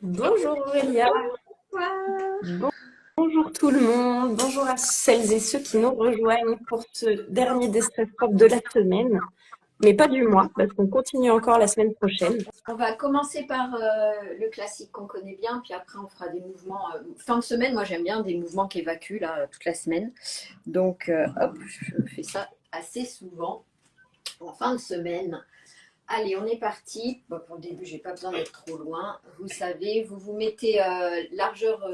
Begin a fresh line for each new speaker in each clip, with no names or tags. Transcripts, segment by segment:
Bonjour Aurélia,
Bonsoir.
bonjour tout le monde, bonjour à celles et ceux qui nous rejoignent pour ce dernier Desktop Pop de la semaine, mais pas du mois, parce qu'on continue encore la semaine prochaine.
On va commencer par le classique qu'on connaît bien, puis après on fera des mouvements. Fin de semaine, moi j'aime bien des mouvements qui évacuent là, toute la semaine. Donc hop, je fais ça assez souvent en fin de semaine. Allez, on est parti. Bon, pour le début, j'ai pas besoin d'être trop loin. Vous savez, vous vous mettez largeur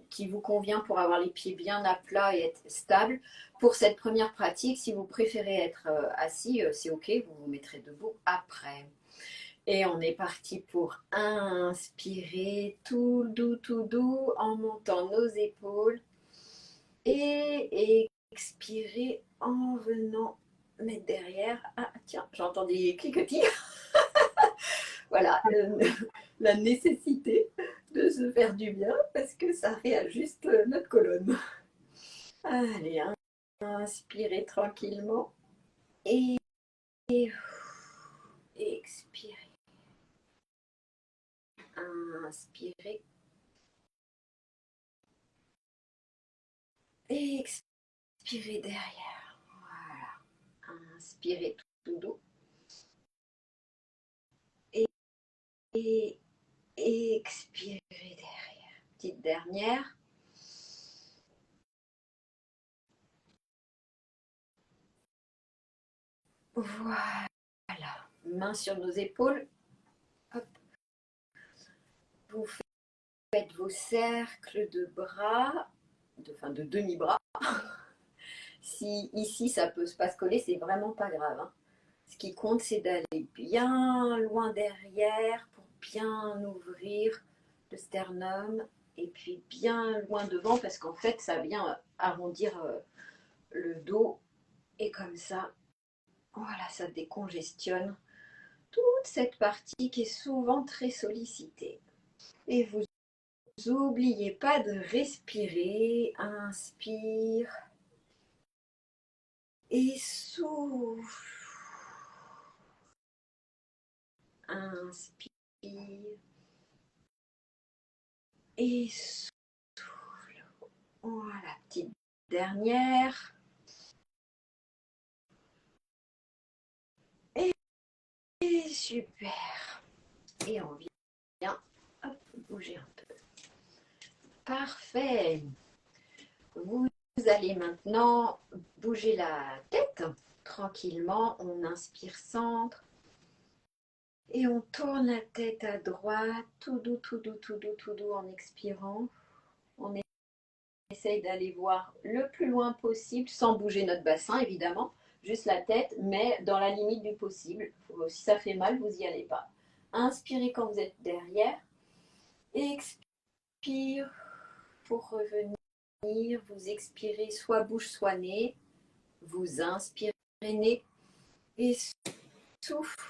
qui vous convient pour avoir les pieds bien à plat et être stable. Pour cette première pratique, si vous préférez être assis, c'est ok, vous vous mettrez debout après. Et on est parti pour inspirer tout doux en montant nos épaules et expirer en venant mettre derrière. Ah tiens, j'entends des cliquetis. Voilà, la nécessité de se faire du bien parce que ça réajuste notre colonne. Allez, inspirez tranquillement et expirez. Inspirez. Expirez derrière. Voilà. Inspirez tout doux. Et expirez derrière. Petite dernière. Voilà. Main sur nos épaules. Hop. Vous faites vos cercles de bras, de demi-bras. Si ici ça peut pas se coller, c'est vraiment pas grave. Hein. Ce qui compte, c'est d'aller bien loin derrière pour bien ouvrir le sternum et puis bien loin devant parce qu'en fait, ça vient arrondir le dos et comme ça, voilà, ça décongestionne toute cette partie qui est souvent très sollicitée. Et vous n'oubliez pas de respirer. Inspire et souffle. Inspire et souffle. Voilà, petite dernière. Et super. Et on vient hop, bouger un peu. Parfait. Vous allez maintenant bouger la tête tranquillement. On inspire centre. Et on tourne la tête à droite, tout doux, tout doux, tout doux, tout doux en expirant. On essaye d'aller voir le plus loin possible, sans bouger notre bassin évidemment, juste la tête, mais dans la limite du possible. Si ça fait mal, vous n'y allez pas. Inspirez quand vous êtes derrière. Expire pour revenir. Vous expirez soit bouche, soit nez. Vous inspirez nez et souffle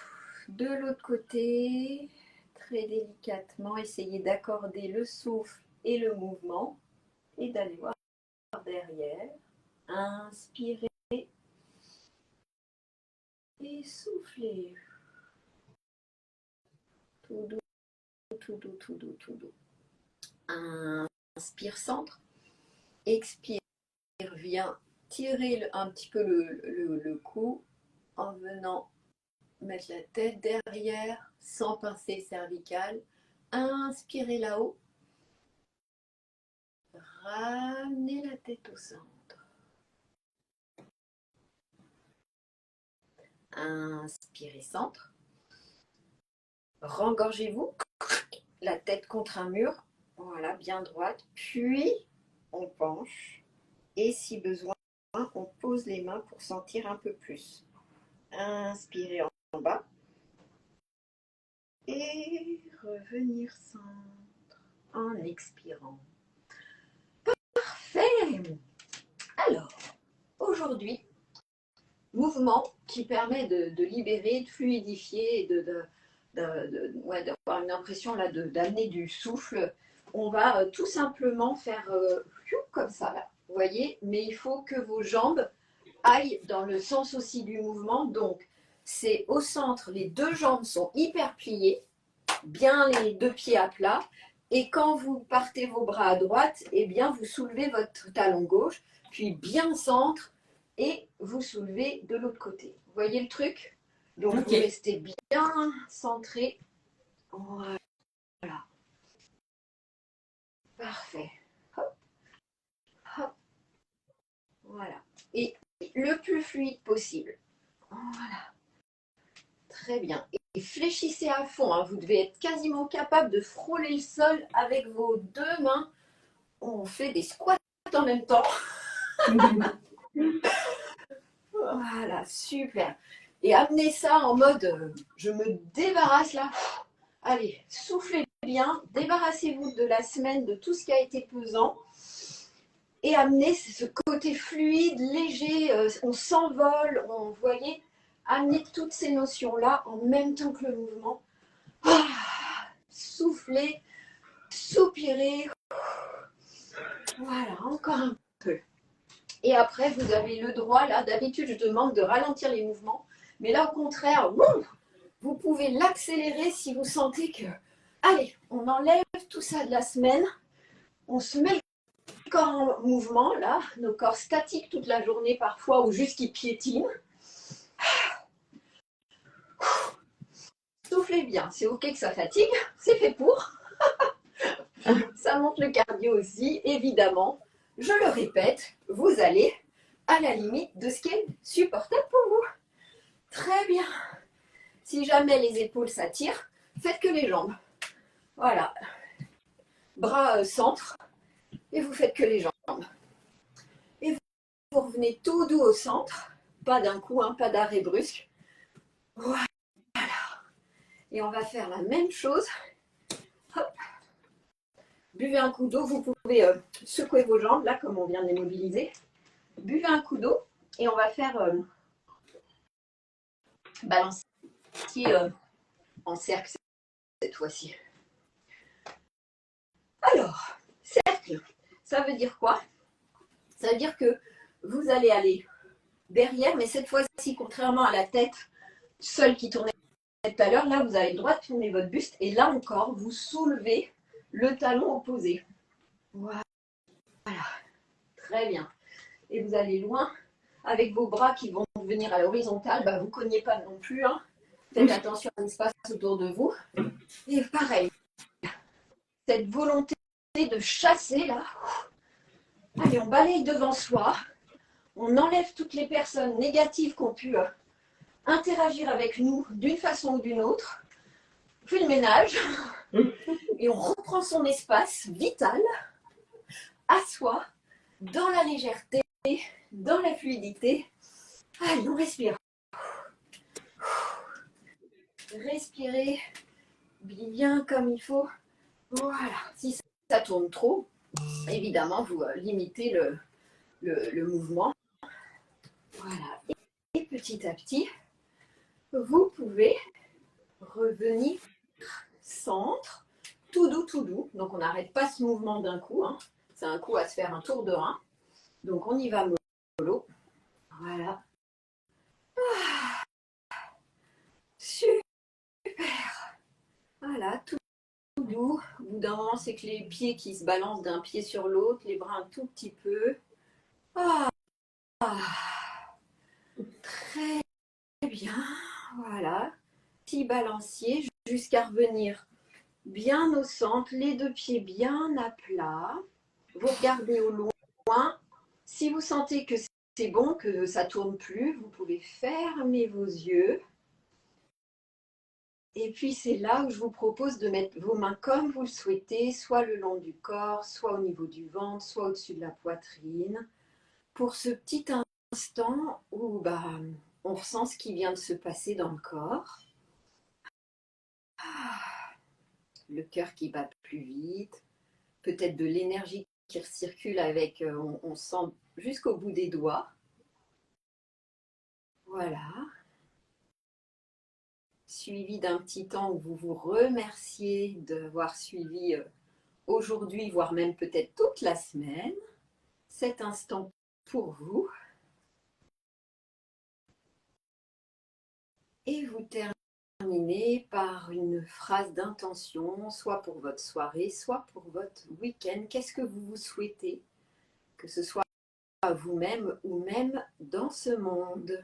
de l'autre côté. Très délicatement, essayez d'accorder le souffle et le mouvement et d'aller voir derrière. Inspirez et soufflez. Tout doux, tout doux, tout doux, tout doux. Inspire centre. Expire, viens tirer un petit peu le cou en venant mettre la tête derrière sans pincer cervical. Inspirez là-haut. Ramenez la tête au centre. Inspirez centre. Rengorgez-vous. La tête contre un mur. Voilà, bien droite. Puis, on penche. Et si besoin, on pose les mains pour sentir un peu plus. Inspirez en bas. Et revenir centre en expirant. Parfait. Alors, aujourd'hui, mouvement qui permet de libérer, de fluidifier et ouais, d'avoir une impression là d'amener du souffle. On va tout simplement faire comme ça, là, vous voyez, mais il faut que vos jambes aillent dans le sens aussi du mouvement. Donc, c'est au centre, les deux jambes sont hyper pliées, bien les deux pieds à plat, Et quand vous partez vos bras à droite, eh bien, vous soulevez votre talon gauche, puis bien centre, et vous soulevez de l'autre côté. Vous voyez le truc? Donc, vous restez bien centré. Voilà. Parfait. Hop, hop. Voilà. Et le plus fluide possible. Voilà. Très bien. Et fléchissez à fond. Hein. Vous devez être quasiment capable de frôler le sol avec vos deux mains. On fait des squats en même temps. Voilà, super. Et amenez ça en mode je me débarrasse là. Allez, soufflez bien, débarrassez-vous de la semaine, de tout ce qui a été pesant. Et amenez ce côté fluide, léger, on s'envole, vous voyez, amenez toutes ces notions-là en même temps que le mouvement. Soufflez, soupirez. Voilà, encore un peu. Et après, vous avez le droit, là, d'habitude, je demande de ralentir les mouvements. Mais là, au contraire, vous pouvez l'accélérer si vous sentez que... Allez, on enlève tout ça de la semaine. On se met le corps en mouvement, là. Nos corps statiques toute la journée parfois, ou juste qui piétinent. Soufflez bien. C'est OK que ça fatigue. C'est fait pour. Ça monte le cardio aussi, évidemment. Je le répète, vous allez à la limite de ce qui est supportable pour vous. Très bien. Si jamais les épaules s'attirent, faites que les jambes. Voilà. Bras centre. Et vous faites que les jambes. Et vous revenez tout doux au centre. Pas d'un coup, hein, pas d'arrêt brusque. Voilà. Et on va faire la même chose. Hop. Buvez un coup d'eau. Vous pouvez secouer vos jambes, là, comme on vient de les mobiliser. Buvez un coup d'eau. Et on va faire balancer en cercle cette fois-ci. Alors, cercle, ça veut dire quoi? Ça veut dire que vous allez aller derrière, mais cette fois-ci, contrairement à la tête seule qui tournait tout à l'heure, là, vous avez le droit de tourner votre buste. Et là encore, vous soulevez le talon opposé. Voilà. Très bien. Et vous allez loin avec vos bras qui vont venir à l'horizontale. Bah, vous ne cognez pas non plus. Hein. Faites attention à l'espace autour de vous. Et pareil, cette volonté de chasser là. Allez, on balaye devant soi. On enlève toutes les personnes négatives qui ont pu interagir avec nous d'une façon ou d'une autre. On fait le ménage. Et on reprend son espace vital à soi, dans la légèreté, dans la fluidité. Allez, on respire. Respirez bien comme il faut. Voilà. Si ça tourne trop, évidemment, vous limitez le mouvement. Voilà. Et petit à petit, vous pouvez revenir centre, tout doux, tout doux. Donc, on n'arrête pas ce mouvement d'un coup. Hein. C'est un coup à se faire un tour de rein. Donc, on y va mollo. Voilà. Ah, super. Voilà, tout doux. Au bout d'un moment, c'est que les pieds qui se balancent d'un pied sur l'autre, les bras un tout petit peu. Ah, très bien. Voilà. Petit balancier jusqu'à revenir bien au centre, les deux pieds bien à plat. Vous regardez au loin. Si vous sentez que c'est bon, que ça ne tourne plus, vous pouvez fermer vos yeux. Et puis c'est là où je vous propose de mettre vos mains comme vous le souhaitez, soit le long du corps, soit au niveau du ventre, soit au-dessus de la poitrine, pour ce petit instant où on ressent ce qui vient de se passer dans le corps. Le cœur qui bat plus vite, peut-être de l'énergie qui circule avec, on sent jusqu'au bout des doigts. Voilà. Suivi d'un petit temps où vous vous remerciez d'avoir suivi aujourd'hui, voire même peut-être toute la semaine, cet instant pour vous. Et vous terminez terminer par une phrase d'intention, soit pour votre soirée, soit pour votre week-end. Qu'est-ce que vous vous souhaitez, que ce soit à vous-même ou même dans ce monde?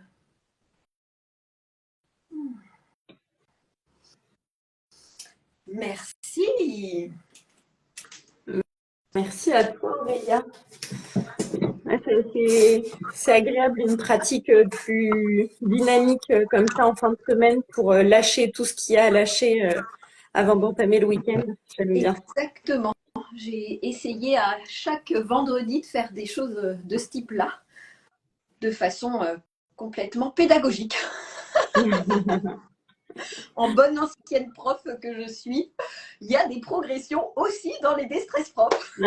Merci.
Merci à toi, Aurélia. C'est agréable, une pratique plus dynamique comme ça en fin de semaine pour lâcher tout ce qu'il y a à lâcher avant d'entamer le week-end. J'aime bien.
Exactement. J'ai essayé à chaque vendredi de faire des choses de ce type-là, de façon complètement pédagogique. En bonne ancienne prof que je suis, il y a des progressions aussi dans les déstress profs.